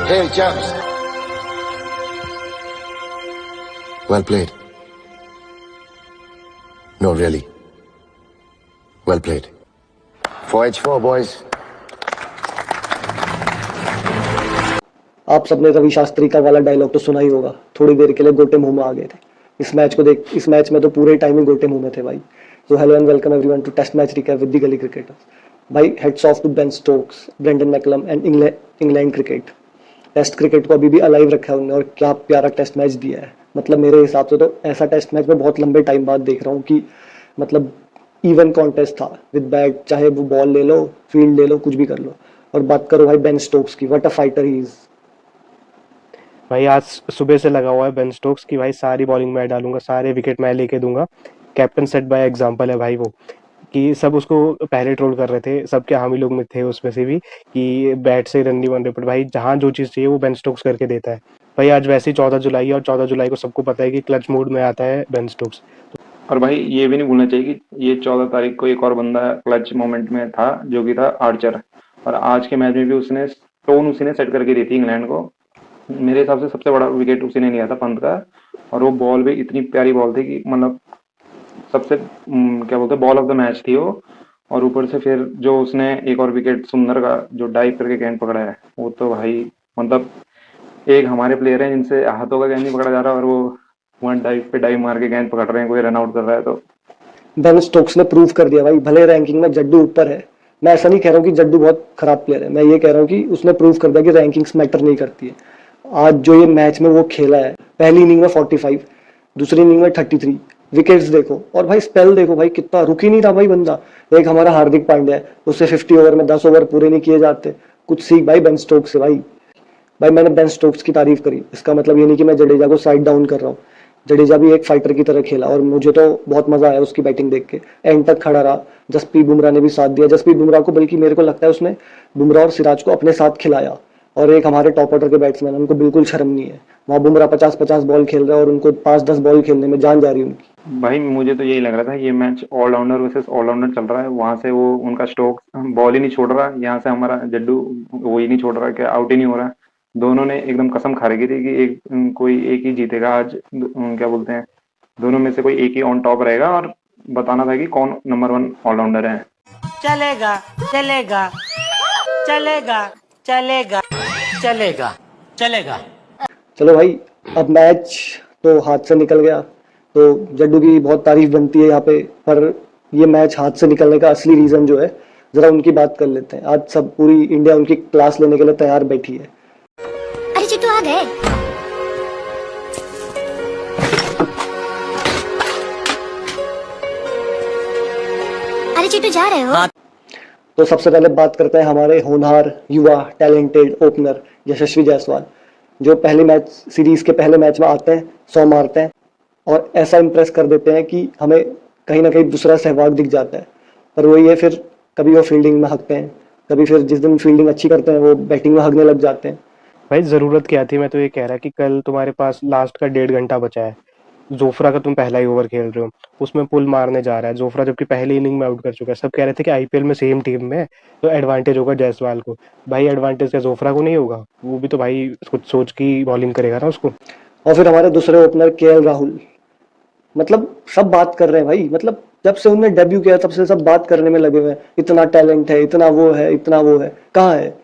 Hey, chaps. Well played. No, really. Well played. 4H4, boys. आप सबने रवि शास्त्री का वाला डायलॉग तो सुना ही होगा, थोड़ी देर के लिए गोटे मुंह में आ गए थे। इस मैच में तो पूरे टाइम ही गोटे मुंह में थे भाई। So hello and welcome everyone to Test Match Recap with the Gully Cricketers. भाई heads off to Ben Stokes, Brendan McCullum and England cricket. Test cricket को अभी भी अलाइव रखा है उन्होंने और क्या प्यारा टेस्ट मैच दिया है। मतलब मेरे हिसाब से तो ऐसा टेस्ट मैच मैं बहुत लंबे टाइम बाद देख रहा हूँ कि मतलब इवन कॉन्टेस्ट था विद बैट, चाहे वो बॉल ले लो, फील्ड ले लो, कुछ भी कर लो। और बात करो भाई बेन स्टोक्स की, what a fighter he is. भाई आज सुबह से लगा हुआ है बेन स्टोक्स की, भाई सारी बॉलिंग मैं डालूंगा, सारे विकेट मैं लेके दूंगा। कैप्टन सेट बाय एग्जांपल है भाई वो, कि सब उसको पहले ट्रोल कर रहे थे, सबके हामी लोग में थे उसमें से भी, कि बैट से रन नहीं बन रहे, बट भाई जहाँ जो चीज़ चाहिए वो बेन स्टोक्स करके देता है। भाई आज वैसे ही 14 जुलाई है और 14 जुलाई को सबको पता है कि क्लच मोड में आता है बेन स्टोक्स। और भाई ये भी नहीं भूलना चाहिए कि ये 14 तारीख को एक और बंदा क्लच मोमेंट में था जो कि था आर्चर, और आज के मैच में भी उसने टोन उसी ने सेट करके दी थी इंग्लैंड को। मेरे हिसाब से सबसे बड़ा विकेट उसी ने लिया था पंत का, और वो बॉल भी इतनी प्यारी बॉल थी कि मतलब सबसे क्या बोलते बॉल ऑफ द मैच थी वो। और ऊपर से फिर जो उसने एक और विकेट सुंदर का जो डाइव करके गेंद पकड़ा है, वो तो भाई मतलब एक हमारे प्लेयर हैं जिनसे हाथों का गेंद नहीं पकड़ा जा रहा और वो वहाँ डाइव पे डाइव मार के गेंद पकड़ रहे हैं, कोई रन आउट कर रहा है। तो बेन स्टोक्स ने प्रूव कर दिया भाई, भले रैंकिंग में जड्डू ऊपर है, मैं ऐसा नहीं कह रहा हूँ कि जड्डू बहुत खराब प्लेयर है, मैं ये कह रहा हूँ कि उसने प्रूव कर दिया कि रैंकिंग्स मैटर नहीं करती है। आज जो ये मैच में वो खेला है, पहली इनिंग में 45, दूसरी इनिंग में 33, विकेट्स देखो और भाई स्पेल देखो भाई, कितना रुक ही नहीं रहा भाई बंदा। एक हमारा हार्दिक पांड्या है, उससे 50 ओवर में 10 ओवर पूरे नहीं किए जाते। कुछ सीख भाई बेन स्टोक्स से। भाई मैंने बेन स्टोक्स की तारीफ करी, इसका मतलब ये नहीं कि मैं जडेजा को साइड डाउन कर रहा हूँ। जडेजा भी एक फाइटर की तरह खेला और मुझे तो बहुत मजा आया उसकी बैटिंग देख के, एंड तक खड़ा रहा। जसप्रीत बुमराह ने भी साथ दिया, जसप्रीत बुमराह को बल्कि मेरे को लगता है उसने बुमराह और सिराज को अपने साथ खिलाया। और एक हमारे टॉप ऑर्डर के बैट्समैन, उनको बिल्कुल शर्म नहीं है, वहाँ बुमराह 50-50 बॉल खेल रहा है और उनको 5-10 बॉल खेलने में जान जा रही है उनकी। भाई मुझे तो यही लग रहा था ये मैच ऑलराउंडर वर्सेस ऑलराउंडर चल रहा है। वहां से वो उनका स्टोक्स बॉल ही नहीं छोड़ रहा, यहाँ से हमारा जड्डू वो ही नहीं छोड़ रहा कि आउट ही नहीं हो रहा। दोनों ने एकदम कसम खा रखी थी कि कोई एक ही जीतेगा आज, क्या बोलते हैं, दोनों में से कोई एक ही ऑन टॉप रहेगा, और बताना था कि कौन नंबर 1 ऑलराउंडर है। चलेगा चलेगा चलेगा चलेगा चलेगा चलेगा। चलो भाई, अब मैच तो हाथ से निकल गया, तो जड्डू की बहुत तारीफ बनती है यहाँ पे, पर ये मैच हाथ से निकलने का असली रीजन जो है, जरा उनकी बात कर लेते हैं। आज सब पूरी इंडिया उनकी क्लास लेने के लिए तैयार बैठी है। अरे चिट्टू आ गए। अरे चिट्टू जा रहे हो? तो सबसे पहले बात करते हैं हमारे होनहार, युवा, टैलेंटेड ओपनर यशस्वी जायसवाल, जो पहले मैच सीरीज के पहले मैच में आते हैं, 100 मारते हैं और ऐसा इंप्रेस कर देते हैं कि हमें कहीं ना कहीं दूसरा सहवाग दिख जाता है। पर वही है, फिर कभी वो फील्डिंग में हकते हैं, कभी फिर जिस दिन फील्डिंग अच्छी करते हैं वो बैटिंग में हकने लग जाते हैं। भाई जरूरत क्या थी? मैं तो ये कह रहा कि कल तुम्हारे पास लास्ट का 1.5 घंटा बचा है, जोफ्रा का तुम पहला ही ओवर खेल रहे हो, उसमें पुल मारने जा रहा है जोफ्रा, जबकि पहली इनिंग में आउट कर चुका है। सब कह रहे थे कि आईपीएल में सेम टीम में तो एडवांटेज होगा जायसवाल को। भाई एडवांटेज क्या जोफ्रा को नहीं होगा? वो भी तो भाई कुछ सोच की बॉलिंग करेगा ना उसको। और फिर हमारे दूसरे ओपनर केएल राहुल, मतलब सब बात कर रहे हैं भाई, मतलब जब से उन्होंने डेब्यू किया तब से सब बात करने में लगे हुए हैं, इतना टैलेंट है, इतना वो है, इतना वो है। कहाँ है?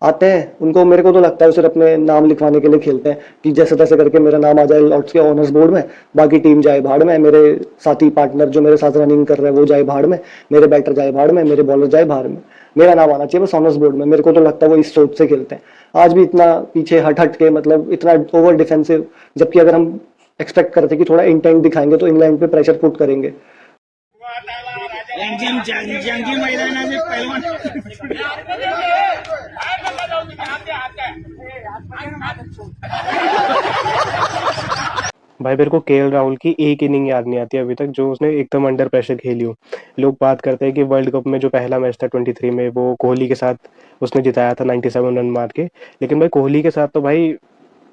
आते हैं उनको, मेरे को तो लगता है सिर्फ अपने नाम लिखवाने के लिए खेलते हैं कि जैसे तैसे करके मेरा नाम आ जाए लॉर्ड्स के ऑनर्स बोर्ड में, बाकी टीम जाए भाड़ में, मेरे साथी पार्टनर जो मेरे साथ रनिंग कर रहे हैं वो जाए भाड़ में, मेरे बैटर जाए भाड़ में, मेरे बॉलर जाए भाड़ में, मेरा नाम आना चाहिए बस ऑनर्स बोर्ड में। मेरे को तो लगता है वो इस सोच से खेलते हैं। आज भी इतना पीछे हट हट के, मतलब इतना ओवर डिफेंसिव, जबकि अगर हम एक्सपेक्ट करते कि थोड़ा इंटेंट दिखाएंगे तो इंग्लैंड पे प्रेशर पुट करेंगे। जंगी मैदानाचे पैलवान भाई मेरे को केएल राहुल की एक इनिंग याद नहीं आती अभी तक जो उसने एकदम अंडर प्रेशर खेली हो। लोग बात करते हैं कि वर्ल्ड कप में जो पहला मैच था 23 में, वो कोहली के साथ उसने जिताया था 97 रन मार के, लेकिन भाई कोहली के साथ तो भाई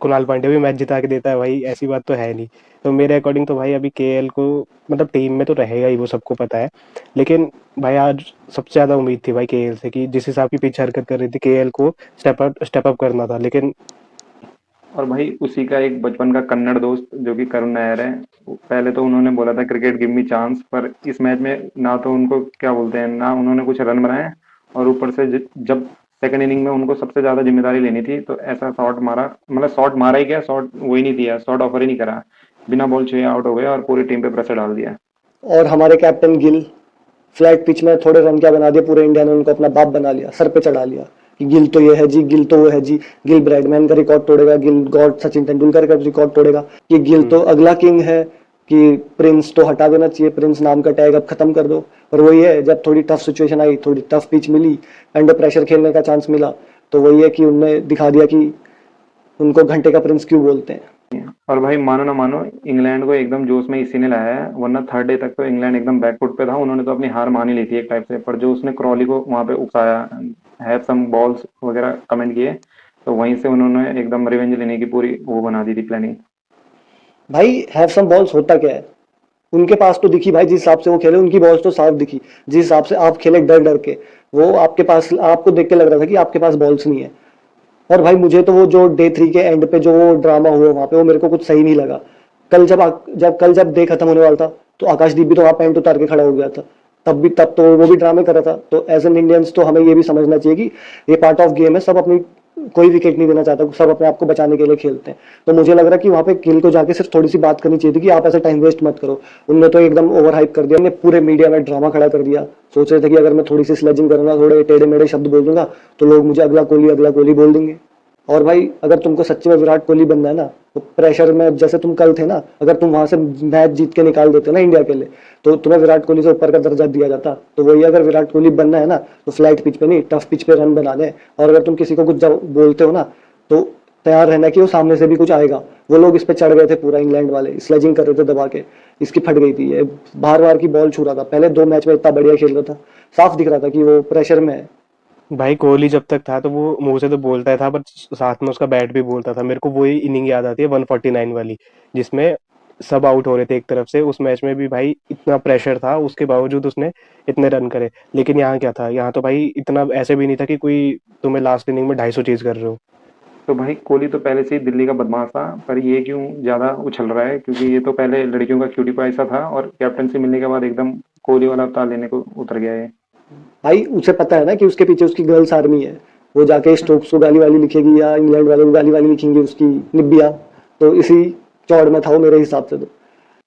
कुणाल पांड्या भी मैच जिता के देता है भाई, ऐसी बात तो है नहीं। तो मेरे अकॉर्डिंग तो भाई अभी केएल को मतलब टीम में तो रहेगा ही, वो सबको पता है। लेकिन भाई आज सबसे ज्यादा उम्मीद थी भाई केएल से कि जिस हिसाब की पिच हरकत कर रही थी, केएल को स्टेप अप करना था। लेकिन और भाई उसी का एक बचपन का कन्नड़ दोस्त जो कि करुण नायर है, पहले तो उन्होंने बोला था क्रिकेट गिव मी चांस, पर इस मैच में ना तो उनको क्या बोलते हैं, ना उन्होंने कुछ रन बनाए, और ऊपर से जब सेकंड इनिंग में उनको सबसे ज्यादा जिम्मेदारी लेनी थी तो ऐसा शॉट मारा, मतलब शॉट मारा ही क्या, शॉट वो ही नहीं दिया, शॉट ऑफर ही नहीं करा, बिना बॉल छुए आउट हो गया और पूरी टीम पे प्रेशर डाल दिया। और हमारे कैप्टन गिल फ्लैट पिच में थोड़े रन क्या बना दिए, पूरे इंडिया ने उनको अपना बाप बना लिया, सर पे चढ़ा लिया कि गिल तो ये है जी, गिल तो वो है जी, गिल ब्रैडमैन का रिकॉर्ड तोड़ेगा, गिल गॉड सचिन तेंदुलकर का रिकॉर्ड तोड़ेगा, कि गिल तो अगला किंग है, कि प्रिंस तो हटा देना चाहिए, प्रिंस नाम का टैग अब खत्म कर दो। पर वही है, जब थोड़ी टफ सिचुएशन आई, थोड़ी टफ पिच मिली, अंडर प्रेशर खेलने का चांस मिला, तो वही है कि उनने दिखा दिया कि उनको घंटे का प्रिंस क्यों बोलते हैं। और भाई मानो ना मानो, इंग्लैंड को एकदम जोश में इसी ने लाया है, वरना थर्ड डे तक तो इंग्लैंड एकदम बैकफुट पे था, उन्होंने तो अपनी हार मान ही ली थी एक टाइप से, पर जो उसने क्रॉली को वहां पे उकसाया, हैव सम बॉल्स वगैरह कमेंट किए, तो वहीं से उन्होंने एकदम रिवेंज लेने की पूरी वो बना दी थी प्लानिंग। भाई हैव सम बॉल्स होता क्या है, उनके पास तो दिखी भाई, जिस हिसाब से वो खेले उनकी बॉल्स तो साफ दिखी, जिस हिसाब से आप खेले डर डर के, वो आपके पास, आपको देख के लग रहा था कि आपके पास बॉल्स नहीं है। और भाई मुझे तो वो जो डे 3 के एंड पे जो वो ड्रामा हुआ वहां पे, वो मेरे को कुछ सही नहीं लगा। कल जब डे खत्म होने वाला था, तो आकाशदीप भी तो वहां पैंट उतार के खड़ा हो गया था, तब तो वो भी ड्रामे कर रहा था। तो एज एन इंडियंस तो हमें ये भी समझना चाहिए कि ये पार्ट ऑफ गेम है, सब अपनी, कोई विकेट नहीं देना चाहता, सब अपने आप को बचाने के लिए खेलते हैं। तो मुझे लग रहा है कि वहां पे गिल को जाके सिर्फ थोड़ी सी बात करनी चाहिए थी कि आप ऐसा टाइम वेस्ट मत करो। उनने तो एकदम ओवर हाइप कर दिया, उन्होंने पूरे मीडिया में ड्रामा खड़ा कर दिया। सोच रहे थे कि अगर मैं थोड़ी सी स्लेजिंग करूंगा, थोड़े टेढ़े मेढ़े शब्द बोल दूंगा, तो लोग मुझे अगला कोहली बोल देंगे। और भाई अगर तुमको सच्ची में विराट कोहली बनना है ना, तो प्रेशर में जैसे तुम कल थे ना, अगर तुम वहां से मैच जीत के निकाल देते ना इंडिया के लिए, तो तुम्हें विराट कोहली से ऊपर का दर्जा दिया जाता। तो वही, अगर विराट कोहली बनना है ना, तो फ्लैट पिच पे नहीं, टफ पिच पे रन बनाने। और अगर तुम किसी को कुछ बोलते हो ना, तो तैयार रहना कि वो सामने से भी कुछ आएगा। वो लोग इस पे चढ़ गए थे, पूरा इंग्लैंड वाले स्लेजिंग कर रहे थे दबा के, इसकी फट गई थी, ये बार बार की बॉल छू रहा था। पहले 2 मैच में इतना बढ़िया खेल रहा था, साफ दिख रहा था कि वो प्रेशर में है। भाई कोहली जब तक था तो वो मुंह से तो बोलता था, पर साथ में उसका बैट भी बोलता था। मेरे को वही इनिंग याद आती है 149 वाली, जिसमें सब आउट हो रहे थे एक तरफ से। उस मैच में भी भाई इतना प्रेशर था, उसके बावजूद उसने इतने रन करे। लेकिन यहाँ क्या था, यहाँ तो भाई इतना ऐसे भी नहीं था कि कोई तुम्हें लास्ट इनिंग में 250 चीज कर रहे हो। तो भाई कोहली तो पहले से ही दिल्ली का बदमाश था, पर ये क्यों ज्यादा उछल रहा है, क्योंकि ये तो पहले लड़कियों का क्यूटी पाई सा था, और कैप्टनसी मिलने के बाद एकदम कोहली वाला अवतार लेने को उतर गया है। भाई उसे पता है ना कि उसके पीछे उसकी गर्ल्स आर्मी है, वो जाके स्टोक्स को गाली वाली लिखेगी या इंग्लैंड वाले को गाली वाली लिखेंगे, उसकी निब्बिया। तो इसी चौड़ में था वो मेरे हिसाब से। तो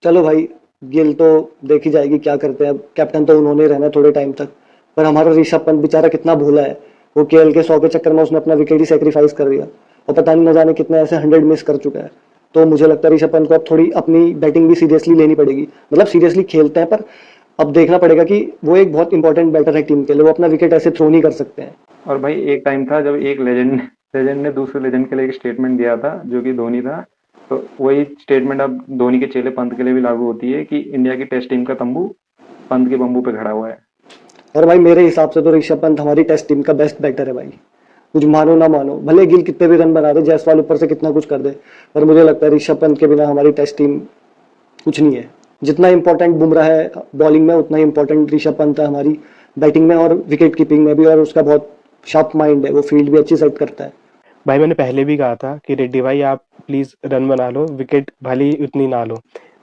चलो भाई, गिल तो देखी जाएगी क्या करते हैं, अब कैप्टन तो उन्होंने रहना थोड़े टाइम तक। पर हमारा ऋषभ पंत बेचारा कितना भोला है, वो केएल के 100 के चक्कर में उसने अपना विकेट ही सेक्रीफाइस कर दिया, और पता नहीं न जाने कितने ऐसे 100 मिस कर चुका है। तो मुझे लगता है ऋषभ पंत को अब थोड़ी अपनी बैटिंग भी सीरियसली लेनी पड़ेगी। मतलब सीरियसली खेलते हैं, पर अब देखना पड़ेगा कि वो एक बहुत इंपॉर्टेंट बैटर है टीम के लिए, वो अपना विकेट ऐसे थ्रो नहीं कर सकते हैं। और भाई एक टाइम था जब एक लेजेंड ने दूसरे लेजेंड के लिए एक स्टेटमेंट दिया था, जो कि धोनी था। तो वही स्टेटमेंट अब धोनी के चेले पंत के लिए भी लागू होती है कि इंडिया की टेस्ट टीम का तंबू पंत के बम्बू पे खड़ा हुआ है। और भाई मेरे हिसाब से तो ऋषभ पंत हमारी टेस्ट टीम का बेस्ट बैटर है भाई, कुछ मानो ना मानो। भले गिल कितने भी रन बना दे, जायसवाल ऊपर से कितना कुछ कर दे, पर मुझे लगता है ऋषभ पंत के बिना हमारी टेस्ट टीम कुछ नहीं है। जितना इंपॉर्टेंट बुमराह है बॉलिंग में, उतना ही इंपॉर्टेंट ऋषभ पंत है हमारी बैटिंग में और विकेट कीपिंग में भी। और उसका बहुत शार्प माइंड है, वो फील्ड भी अच्छी सेट करता है। भाई मैंने पहले भी कहा था कि रेड्डी भाई आप प्लीज रन बना लो, विकेट भले उतनी ना लो।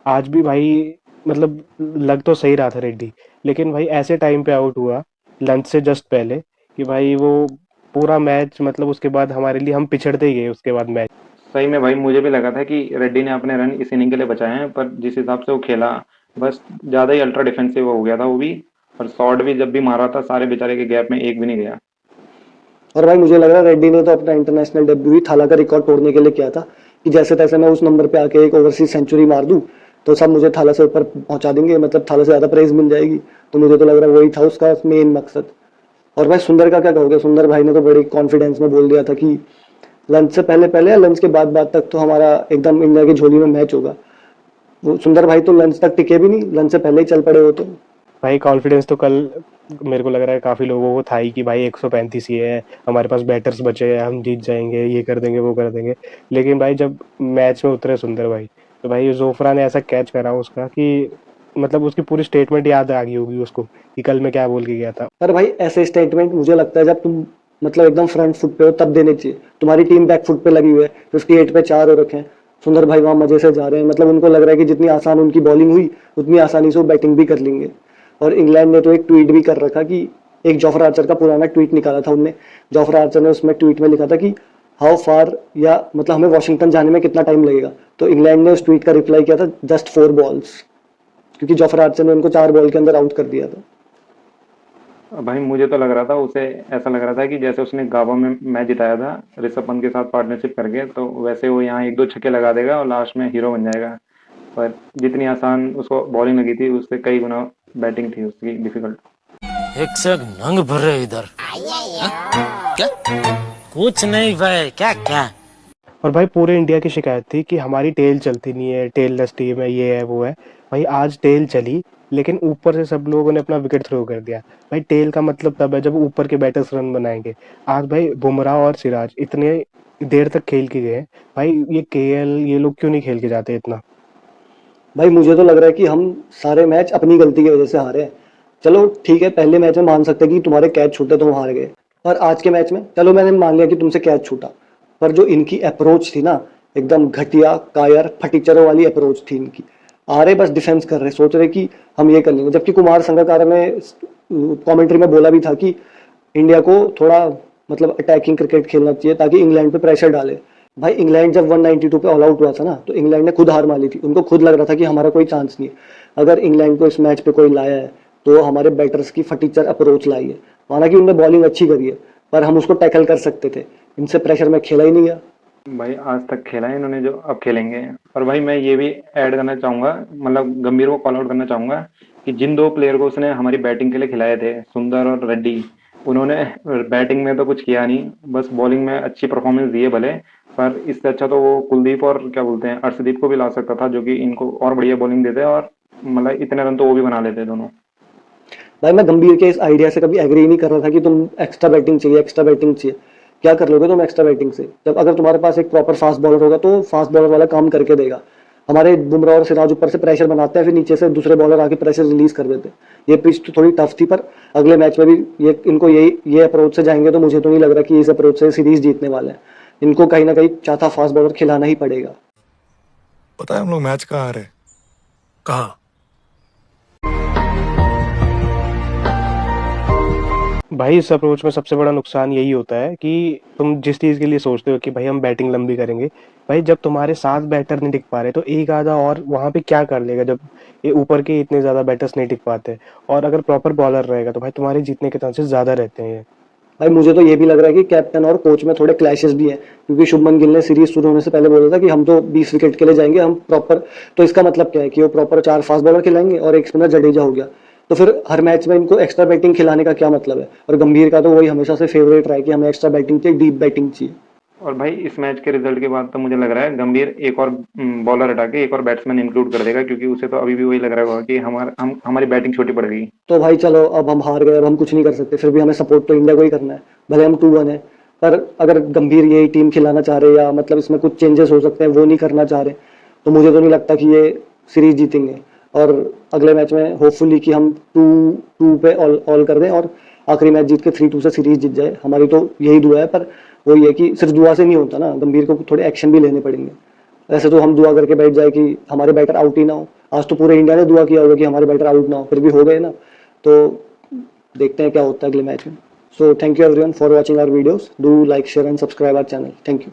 आज भी भाई मतलब लग तो सही रहा था रेड्डी, लेकिन भाई ऐसे टाइम पे आउट हुआ लंच से जस्ट पहले कि भाई वो पूरा मैच, मतलब उसके बाद हमारे लिए हम पिछड़ते ही गए उसके बाद मैच। सही में भाई मुझे भी लगा था कि रेड्डी ने अपने रन इस इनिंग के लिए बचाए हैं, पर जिस हिसाब से वो खेला, बस ज्यादा ही अल्ट्रा डिफेंसिव हो गया था वो भी। और शॉट भी जब भी मारा था, सारे बेचारे के गैप में एक भी नहीं गया। और भाई मुझे लग रहा है रेड्डी ने तो अपना इंटरनेशनल डेब्यू ही थाला का रिकॉर्ड तोड़ने के लिए किया था, कि जैसे तैसे मैं उस नंबर पे आके एक ओवरसीज सेंचुरी मार दूं तो सब मुझे थाला से ऊपर पहुंचा देंगे, मतलब थाला से ज्यादा प्राइज मिल जाएगी। तो मुझे तो लग रहा है वही था उसका मेन मकसद। और भाई सुंदर का क्या कहोगे, सुंदर भाई ने तो बड़ी कॉन्फिडेंस में बोल दिया था कि लंच से पहले या लंच के बाद तक तो हमारा एकदम इंडिया की झोली में मैच होगा। वो सुंदर भाई तो लंच तक टिके भी नहीं, लंच से पहले ही चल पड़े हो। तो भाई कॉन्फिडेंस तो कल मेरे को लग रहा है काफी लोगों को था ही कि भाई 135 ही है, हमारे पास बैटर्स बचे हैं, हम जीत जाएंगे, ये कर देंगे वो कर देंगे। लेकिन भाई जब मैच में उतरे सुंदर भाई, तो भाई जोफ्रा ने ऐसा कैच करा उसका कि मतलब उसकी पूरी स्टेटमेंट याद आ गई होगी उसको कि कल मैं क्या बोल के गया था। पर भाई ऐसे स्टेटमेंट मुझे लगता है जब तुम मतलब एकदम फ्रंट फुट पे हो तब देने चाहिए। तुम्हारी टीम बैक फुट पे लगी हुई है, 58 पे 4 हो रखे हैं, सुंदर भाई वहां मजे से जा रहे हैं, मतलब उनको लग रहा है कि जितनी आसान उनकी बॉलिंग हुई उतनी आसानी से वो बैटिंग भी कर लेंगे। और इंग्लैंड ने तो एक ट्वीट भी कर रखा कि एक जोफ्रा आर्चर का पुराना ट्वीट निकाला था उनने। जोफ्रा आर्चर ने उसमें ट्वीट में लिखा था कि हाउ फार, या मतलब हमें वॉशिंगटन जाने में कितना टाइम लगेगा। तो इंग्लैंड ने उस ट्वीट का रिप्लाई किया था जस्ट 4 बॉल्स, क्योंकि जोफ्रा आर्चर ने उनको 4 बॉल के अंदर आउट कर दिया था। भाई मुझे तो लग रहा था, उसे ऐसा लग रहा था कि जैसे उसने गाबा में मैच जिताया था ऋषभ पंत के साथ पार्टनरशिप करके, तो वैसे वो यहाँ 1-2 छक्के लगा देगा और लास्ट में हीरो बन जाएगा। पर जितनी आसान उसको बॉलिंग लगी थी उससे कई गुना बैटिंग थी उसकी डिफिकल्ट। एक से एक नंग भरे इधर। क्या? कुछ नहीं भाई, क्या क्या? और भाई पूरे इंडिया की शिकायत थी कि हमारी टेल चलती नहीं है, टेल लेस टीम है, ये है वो है। भाई आज टेल चली, लेकिन ऊपर से सब लोगों ने अपना विकेट थ्रो कर दिया। भाई टेल का मतलब तब है जब ऊपर के बैटर्स रन बनाएंगे। आज भाई बुमराह और सिराज इतने देर तक खेल के गए, भाई ये केएल ये लोग क्यों नहीं खेल के जाते इतना? भाई मुझे तो लग रहा है कि हम सारे मैच अपनी गलती की वजह से हारे हैं। चलो ठीक है, पहले मैच में मान सकते हैं कि तुम्हारे कैच छूटे तो हार गए, पर आज के मैच में चलो मैंने मान लिया कि तुमसे कैच छूटा, पर जो इनकी अप्रोच थी ना, एकदम घटिया कायर फटीचरों वाली अप्रोच थी इनकी। आ रहे बस डिफेंस कर रहे, सोच रहे कि हम ये कर लेंगे। जबकि कुमार संगकारा ने कमेंट्री में बोला भी था कि इंडिया को थोड़ा मतलब अटैकिंग क्रिकेट खेलना चाहिए ताकि इंग्लैंड पे प्रेशर डाले। भाई इंग्लैंड जब 192 पे ऑल आउट हुआ था ना, तो इंग्लैंड ने खुद हार मान ली थी। उनको खुद लग रहा था कि हमारा कोई चांस नहीं है। अगर इंग्लैंड को इस मैच पे कोई लाया है तो हमारे बैटर्स की फटीचर अप्रोच लाई है। माना कि उन्होंने बॉलिंग अच्छी करी है, पर हम उसको टैकल कर सकते थे। इनसे प्रेशर में खेला ही नहीं गया। भाई आज तक खेला है इन्होंने जो अब खेलेंगे। और भाई मैं ये भी ऐड करना चाहूंगा, मतलब गंभीर को कॉल आउट करना चाहूंगा कि जिन 2 प्लेयर को उसने हमारी बैटिंग के लिए खिलाए थे, सुंदर और रेड्डी, उन्होंने बैटिंग में तो कुछ किया नहीं, बस बॉलिंग में अच्छी परफॉर्मेंस दी है भले, पर इससे अच्छा तो वो कुलदीप और क्या बोलते हैं अर्शदीप को भी ला सकता था, जो कि इनको और बढ़िया बॉलिंग देते और मतलब इतने रन तो वो भी बना लेते दोनों। भाई मैं गंभीर के इस आइडिया से कभी एग्री नहीं कर रहा था कि तुम एक्स्ट्रा बैटिंग चाहिए, एक्स्ट्रा बैटिंग चाहिए। क्या कर लोगे तुम एक्स्ट्रा बैटिंग से? जब अगर तुम्हारे पास एक प्रॉपर फास्ट बॉलर होगा तो फास्ट बॉलर वाला काम करके देगा। हमारे बुमराह और सिराज ऊपर से प्रेशर बनाते हैं, फिर नीचे से दूसरे बॉलर आके प्रेशर रिलीज कर देते हैं। ये पिच तो थोड़ी टफ थी, पर अगले मैच में भी ये इनको ये अप्रोच से जाएंगे तो मुझे तो नहीं लग रहा कि इस अप्रोच से सीरीज जीतने वाले हैं। इनको कहीं ना कहीं चौथा फास्ट बॉलर खिलाना ही पड़ेगा। पता है हम लोग मैच कहाँ हारे? कहाँ? भाई इस अप्रोच में सबसे बड़ा नुकसान यही होता है कि तुम जिस चीज के लिए सोचते हो कि भाई हम बैटिंग लंबी करेंगे, भाई जब तुम्हारे 7 बैटर नहीं टिक पा रहे तो एक आधा और वहां पे क्या कर लेगा जब ये ऊपर के इतने ज्यादा बैटर्स नहीं टिक पाते। और अगर प्रॉपर बॉलर रहेगा तो भाई तुम्हारे जीतने के चांसेस ज्यादा रहते हैं। भाई मुझे तो ये भी लग रहा है कि कैप्टन और कोच में थोड़े क्लैशेस भी हैं, क्योंकि शुभमन गिल ने सीरीज शुरू होने से पहले बोला था कि हम तो 20 विकेट के लिए जाएंगे, हम प्रॉपर। तो इसका मतलब क्या है कि वो प्रॉपर 4 फास्ट बॉलर खिलाएंगे और एक स्पिनर जडेजा हो गया। तो फिर हर मैच में इनको एक्स्ट्रा बैटिंग खिलाने का क्या मतलब है? और गंभीर का तो वही हमेशा से फेवरेट रहा है कि हमें एक्स्ट्रा बैटिंग चाहिए, डीप बैटिंग चाहिए। और भाई इस मैच के रिजल्ट के बाद तो मुझे लग रहा है गंभीर एक और बॉलर हटा के एक और बैट्समैन इंक्लूड कर देगा, क्योंकि उसे तो अभी भी वही लग रहा होगा कि हमारी बैटिंग छोटी पड़ गई। तो भाई चलो, अब हम हार गए, अब हम कुछ नहीं कर सकते, फिर भी हमें सपोर्ट तो इंडिया को ही करना है, भले हम 2-1 है। पर अगर गंभीर यही टीम खिलाना चाह रहे या मतलब इसमें कुछ चेंजेस हो सकते हैं, वो नहीं करना चाह रहे, तो मुझे तो नहीं लगता कि ये सीरीज जीतेंगे। और अगले मैच में होपफुली कि हम 2-2 पे ऑल कर दें और आखिरी मैच जीत के 3-2 से सीरीज जीत जाए। हमारी तो यही दुआ है, पर वो ये कि सिर्फ दुआ से नहीं होता ना, गंभीर को थोड़े एक्शन भी लेने पड़ेंगे। ऐसे तो हम दुआ करके बैठ जाए कि हमारे बैटर आउट ही ना हो। आज तो पूरे इंडिया ने दुआ किया होगा कि हमारे बैटर आउट ना हो, फिर भी हो गए ना। तो देखते हैं क्या होता है अगले मैच में। So thank you everyone for watching our videos. Do like, share and subscribe our channel. Thank you.